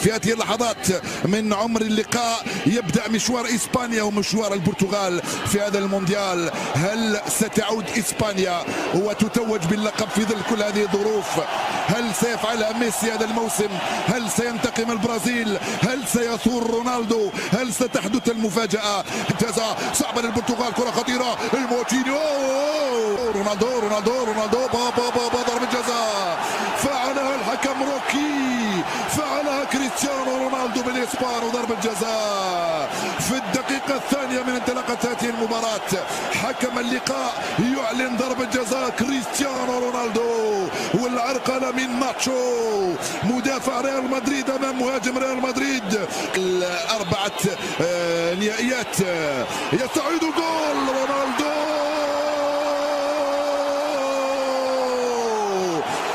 في هذه اللحظات من عمر اللقاء يبدأ مشوار إسبانيا ومشوار البرتغال في هذا المونديال. هل ستعود إسبانيا وتتوج باللقب في ظل كل هذه الظروف؟ هل سيفعلها ميسي هذا الموسم؟ هل سينتقم البرازيل؟ هل سيثور رونالدو؟ هل ستحدث المفاجأة؟ انتهى صعبة للبرتغال، كرة خطيرة، الموتينيو، رونالدو رونالدو رونالدو، بابا ضربة جزاء فعلها الحكم روكي، فعلها كريستيانو رونالدو بالإسبان وضربة جزاء في الدقيقة الثانية من انطلاقة هذه المباراة. حكم اللقاء يعلن ضربة جزاء كريستيانو رونالدو، والعرقلة من ناتشو مدافع ريال مدريد أمام مهاجم ريال مدريد. الأربعة نهائيات يستعيد جول رونالدو،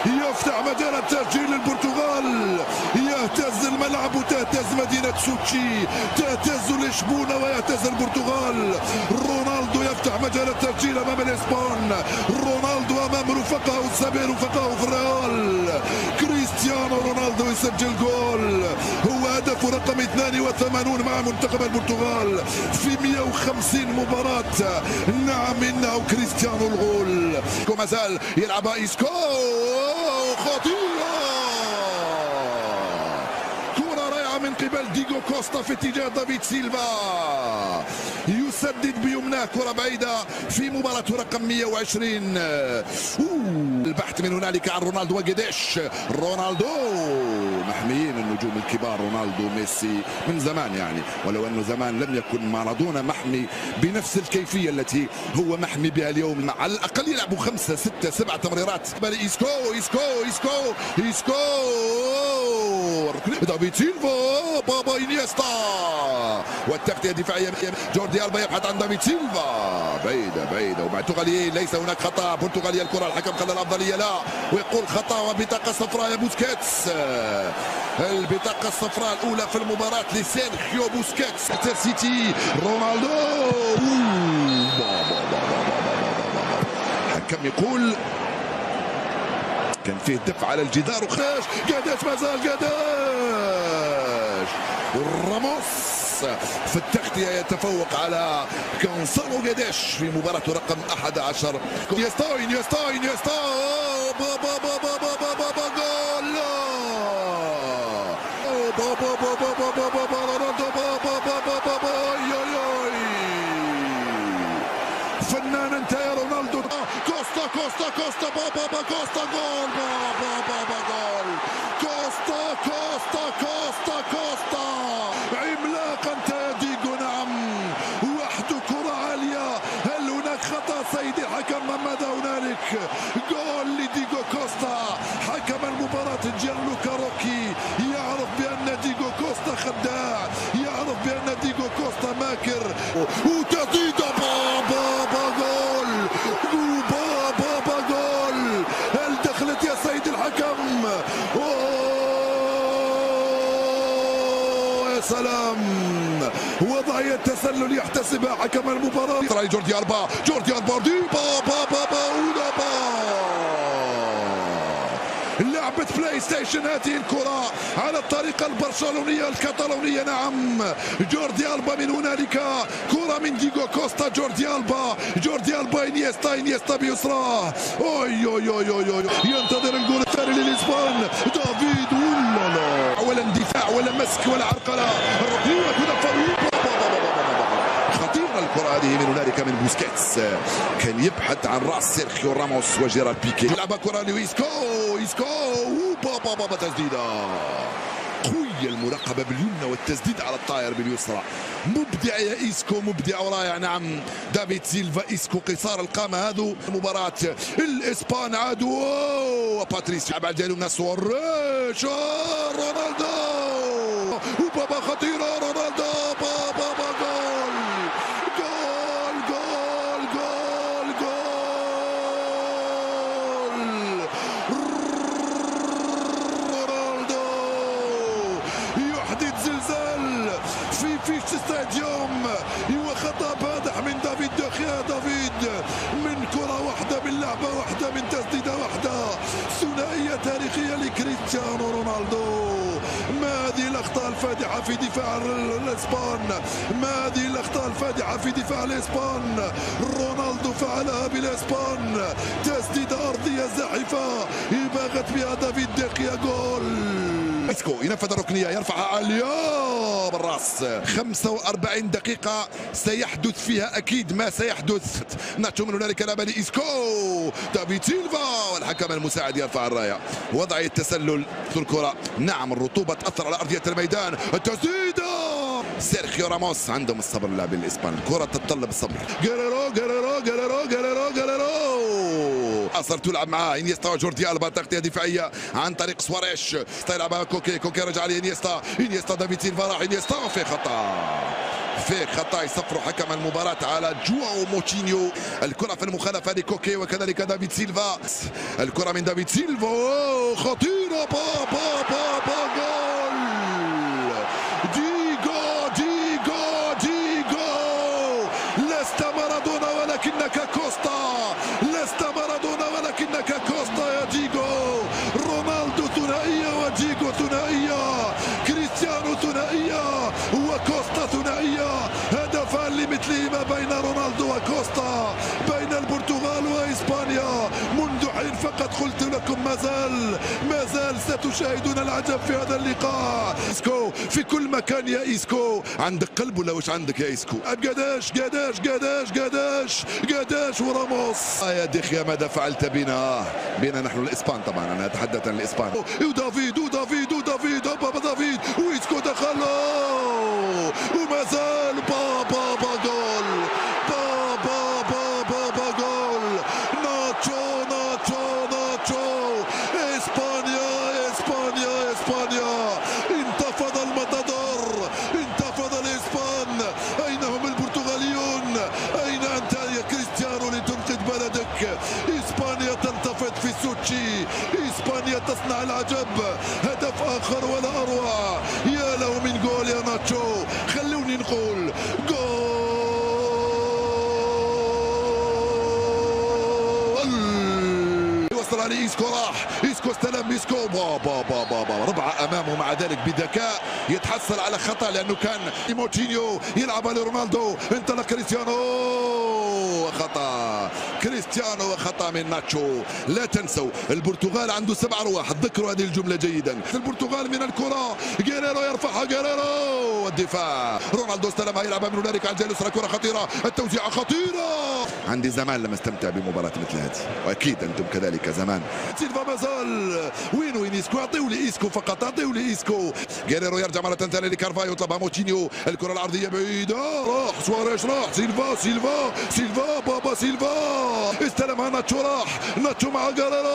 يفتح مجال التسجيل للبرتغال، يهتز الملعب وتهتز مدينة سوتشي، تهتز لشبونة ويهتز البرتغال. رونالدو يفتح مجال التسجيل أمام الإسبان، رونالدو أمام رفقائه السابقين رفقائه في الريال. كريستيانو رونالدو يسجل جول، هو هدفه رقم 82 مع منتخب البرتغال في 150 مباراة. نعم إنه كريستيانو الغول. وما زال يلعبها إيسكو، خطيرة، كرة رائعة من قبل ديغو كوستا في اتجاه دافيد سيلفا، يسدد بيمناه كرة بعيدة في مباراة رقم 120. البحث من هنالك عن رونالدو وجديش. رونالدو محميين النجوم الكبار، رونالدو ميسي من زمان يعني، ولو انه زمان لم يكن مارادونا محمي بنفس الكيفية التي هو محمي بها اليوم. على الاقل يلعبوا 5 6 7 تمريرات. إيسكو إيسكو إيسكو إيسكو دافيد سيلفا، بابا إنيستا، والتغطية الدفاعية جوردي ألبا يبحث عن دافيد سيلفا، بعيدة وبرتغالي ليس هناك خطأ. برتغالية الكرة، الحكم خلى الأفضلية لا ويقول خطأ وبطاقة صفراء يا بوسكيتس. البطاقة الصفراء الأولى في المباراة لسيرخيو بوسكيتس. سيتي رونالدو، الحكم يقول كان فيه دفع على الجدار وخاش. قداش مازال قداش، راموس في التغطية يتفوق على كونسالو قداش في مباراة رقم 11. إنيستا إنيستا إنيستا، بابا بابا بابا بابا جول، بابا بابا بابا بابا رونالدو، بابا بابا بابا فنان انت يا رونالدو. كوستا كوستا كوستا، بابا كوستا جول، بابا جول، كوستا كوستا كوستا كوستا، عملاق انت يا ديجو. نعم وحده، كرة عالية. هل هناك خطأ سيدي الحكم؟ ماذا هنالك؟ جول لديجو كوستا. حكم المباراة جيانلوكا روكي يعرف بأن ديجو كوستا خداع، يعرف بأن ديجو كوستا ماكر، وتسديد بابا جول، بابا جول. هل دخلت يا سيد الحكم؟ يا سلام، وضعية تسلل يحتسبها حكم المباراة. جوردي ألبا، جوردي ألبا، بابا لعبة بلاي ستيشن هذه الكرة على الطريقة البرشلونية الكتالونية. نعم جوردي ألبا من هنالك، كرة من ديغو كوستا، جوردي ألبا إنيستا بيسراه، ينتظر الجول الثاني للإسبان. دافيد ولا ولا اندفاع ولا مسك ولا عرقلة، الركنية هنا خطيرة الكرة هذه من هنالك من بوسكيتس، كان يبحث عن رأس سيرخيو راموس وجيرارد بيكي. يلعب كرة لإيسكو، بابا تسديدة قوية، المراقبة باليمنى والتسديد على الطائر باليسرى. مبدع يا إيسكو، مبدع ورائع. نعم دافيد سيلفا، إيسكو قصار القامة هذو. مباراة الإسبان عادوا، باتريس يلعب على الجانب من سواريش، رونالدو وبابا خطيرة، رونالدو بابا جول جول جول جول جول. رونالدو يحدث زلزال في ستاديوم. وخطا بادح من دافيد دخيا. دافيد من كرة واحدة، من لعبة واحدة، من تسديدة واحدة، ثنائية تاريخية لكريستيانو رونالدو. ما هذه الأخطاء الفادحة في دفاع الإسبان، ما هذه الأخطاء الفادحة في دفاع الإسبان. رونالدو فعلها بالإسبان، تسديدة أرضية زاحفة باغت بها دافيد دخيا. جول. اسكو ينفذ الركنية، يرفعها عليا بالراس. 45 دقيقة سيحدث فيها أكيد ما سيحدث. ناتشو من هنالك لعب لإسكو. دافيد سيلفا والحكم المساعد يرفع الراية. وضعية التسلل في الكرة. نعم الرطوبة تأثر على أرضية الميدان. التسديدة سيرخيو راموس. عندهم الصبر اللاعبين الإسبان، الكرة تتطلب الصبر. جيريرو جيريرو جيريرو جيريرو جيريرو أصر تلعب معاه انيستا وجوردي ألبا. تغطية دفاعية عن طريق سواريش. يلعبها كوكي. كوكي رجع لي انيستا. انيستا دافيد سيلفا راح انيستا في خطأ. في خطأ يصفر حكم المباراة على جواو موتينيو. الكرة في المخالفة لكوكي وكذلك دافيد سيلفا. الكرة من دافيد سيلفا خطيرة. با با با با جول. ديغو ديغو ديغو. لست مارادونا ولكنك كوستا. لست مارادونا ولكنك كوستا يا ديغو. رونالدو ثنائية وديغو ثنائية. كريستيانو ثنائية وكوستا ثنائية. هدفان لمثلهما بين رونالدو وكوستا، بين البرتغال وإسبانيا. منذ حين فقط قلت لكم ما زال ستشاهدون العجب في هذا اللقاء. إسكو في كل مكان يا إسكو. عندك قلب ولا وش عندك يا إسكو؟ قداش قداش قداش قداش قداش وراموس. يا دخيا ماذا فعلت بنا نحن الإسبان. طبعا أنا أتحدث عن الإسبان. ودافيد ودافيد ودافيد بابا دافيد وإسكو دخلوا وما زال بابا جول. بابا بابا جول. ناتشو ناتشو ناتشو. إسبانيا إسبانيا إسبانيا. انتفض المطار، انتفض الإسبان. أين هم البرتغاليون؟ أين أنت يا كريستيانو لتنقذ بلدك؟ إسبانيا تنتفض في سوتشي. إسبانيا تصنع العجب. هدف آخر ولا أروع. يا له من جول يا ناتشو. خلوني نقول جول. وصل عليه إسكو. راح إسكو استلم. إسكو بابا ربعة أمامه. مع ذلك بذكاء يتحصل على خطأ لأنه كان موتينيو يلعبها لرونالدو. انطلق كريستيانو. خطأ كريستيانو وخطأ من ناتشو. لا تنسوا البرتغال عنده 7 أرواح. تذكروا هذه الجملة جيدا. البرتغال من الكرة. جيريرو يرفعها. جيريرو والدفاع. رونالدو استلمها يلعبها من هنالك على اليسرى. كرة خطيرة. التوزيع خطيرة. عندي زمان لما استمتع بمباراة مثل هذه، وأكيد أنتم كذلك زمان. سيلفا مازال. وين إسكو؟ أعطيوا لي إسكو فقط. أعطيوا لي إسكو. جيريرو يرجع مرة ثانية لكارفايو. يطلبها موتينيو. الكرة العرضية بعيدة. راح سواريش. راح سيلفا سيلفا سيلفا. بابا سيلفا استلمها. ناتشو. راح ناتشو مع جيريرو.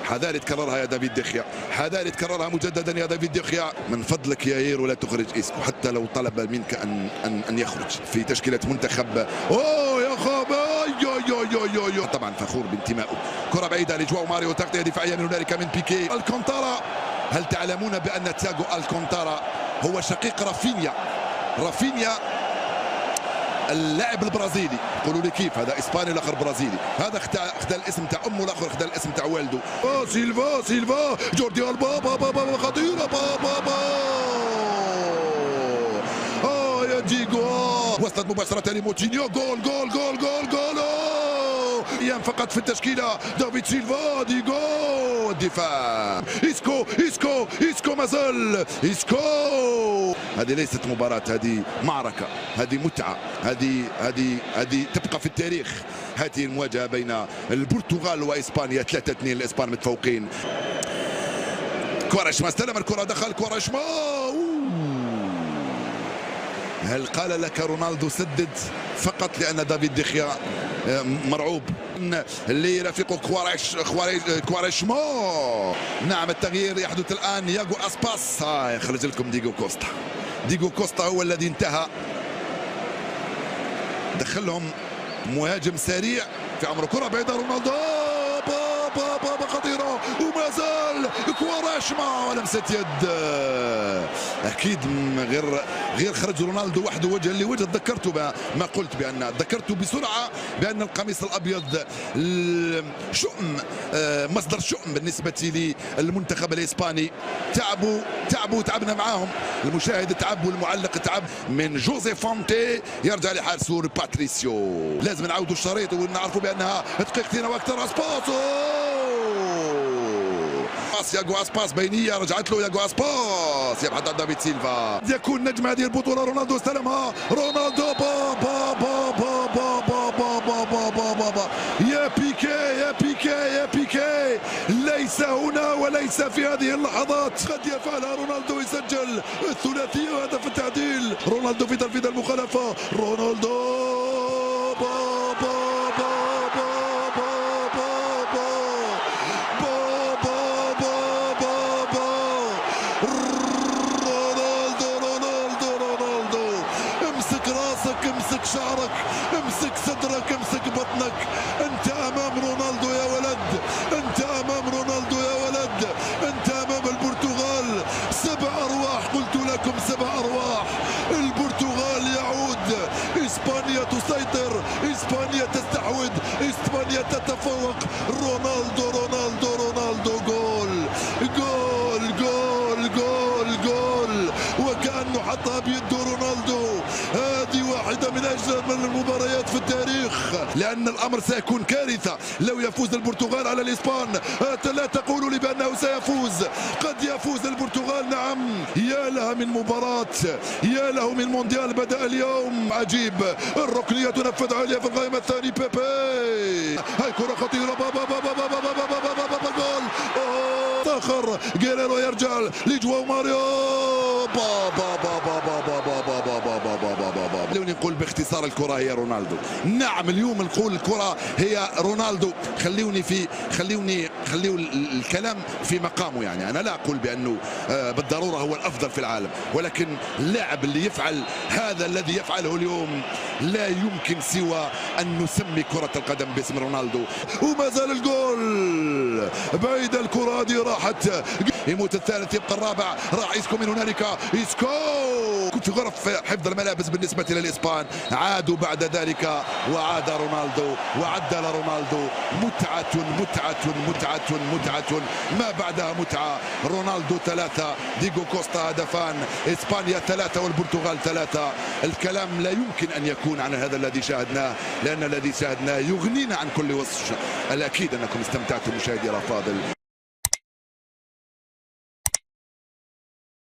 حذار يتكررها يا دافيد دخيا. حذار يتكررها مجددا يا دافيد دخيا. من فضلك يا ايرو لا تخرج إسكو حتى لو طلب منك ان يخرج في تشكيلة منتخب. اوه يا خبا. يو طبعا فخور بانتمائه. كرة بعيدة لجواو ماريو. تغطية دفاعية من هنالك من بيكي. الكونتارا. هل تعلمون بأن تياغو الكونتارا هو شقيق رافينيا؟ رافينيا اللاعب البرازيلي. قولوا لي كيف؟ هذا اسباني والاخر برازيلي. هذا خدا الاسم تاع امه والاخر خدا الاسم تاع والده. سيلفا سيلفا. جوردي ألبا. بابا خطيره. بابا يا ديغو. وصلت مباشره لموتينيو. جول جول جول جول جول. ايام فقط في التشكيله. دافيد سيلفا. ديغو. الدفاع. إسكو مازال. إسكو. هذه ليست مباراة، هذه معركة، هذه متعة، هذه تبقى في التاريخ. هذه المواجهة بين البرتغال وإسبانيا. 3-2 الإسبان متفوقين. كوارشما استلم الكرة. دخل كوارشما. هل قال لك رونالدو سدد فقط لأن دافيد دخيا مرعوب اللي رفيقه كوارشما؟ نعم التغيير يحدث الآن. ياغو أسباس. يخرج لكم ديغو كوستا. ديغو كوستا هو الذي انتهى. دخلهم مهاجم سريع في عمره. كرة بعيدة. رونالدو. بابا خطيرة. وما زال كوارشما ولمسة يد. اكيد غير خرج رونالدو وحده وجها لوجه. ذكرت بسرعه بان القميص الابيض شؤم، مصدر شؤم بالنسبه للمنتخب الاسباني. تعبنا معاهم، المشاهد تعب والمعلق تعب. من جوزي فونتي يرجع لحارسه باتريسيو. لازم نعاودوا الشريط ونعرفوا بانها دقيقتين واكثر. ياغو اسباس بينيه رجعت له ياغو اسباس يبحث عن دافيد سيلفا. يكون نجم هذه البطوله رونالدو. استلمها رونالدو. بابا يا بيكي ليس هنا وليس في هذه اللحظات. قد يفعلها رونالدو، يسجل الثلاثيه وهدف التعديل. رونالدو في تنفيذ المخالفه. رونالدو امسك راسك، امسك شعرك، امسك صدرك، امسك بطنك. انت امام رونالدو يا ولد، انت امام رونالدو يا ولد، انت امام البرتغال. 7 ارواح، قلت لكم 7 ارواح. البرتغال يعود، اسبانيا تسيطر، اسبانيا تستحوذ، اسبانيا تتفوق. رونالدو رونالدو رونالدو. جول وكأنه حطها بيده رونالدو. هذه واحدة من أجمل المباريات في التاريخ، لأن الأمر سيكون كارثة لو يفوز البرتغال على الإسبان. لا تقولوا لي بأنه سيفوز، قد يفوز البرتغال. نعم، يا لها من مباراة، يا له من مونديال بدأ اليوم عجيب. الركنية تنفذ عليها في القائمة الثاني. بيبي، هاي كرة خطيرة. جول آخر. جيريرو يرجع لجواو ماريو. خلوني نقول باختصار الكرة هي رونالدو. نعم، اليوم نقول الكرة هي رونالدو. خليوا الكلام في مقامه. يعني أنا لا أقول بأنه بالضرورة هو الأفضل في العالم، ولكن اللاعب اللي يفعل هذا الذي يفعله اليوم لا يمكن سوى أن نسمي كرة القدم باسم رونالدو. وما زال الجول بعيد. الكرة هذه راحت. يموت الثالث يبقى الرابع. راح إسكو من هنالك. إسكو كنت في غرف حفظ الملابس بالنسبة للإسبان. عادوا بعد ذلك وعاد رونالدو وعدل رونالدو. متعة ما بعدها متعة. رونالدو 3، ديغو كوستا هدفان، إسبانيا 3 والبرتغال 3. الكلام لا يمكن أن يكون عن هذا الذي شاهدناه، لأن الذي شاهدناه يغنينا عن كل وصف. الأكيد أنكم استمتعتم مشاهدي الأفاضل.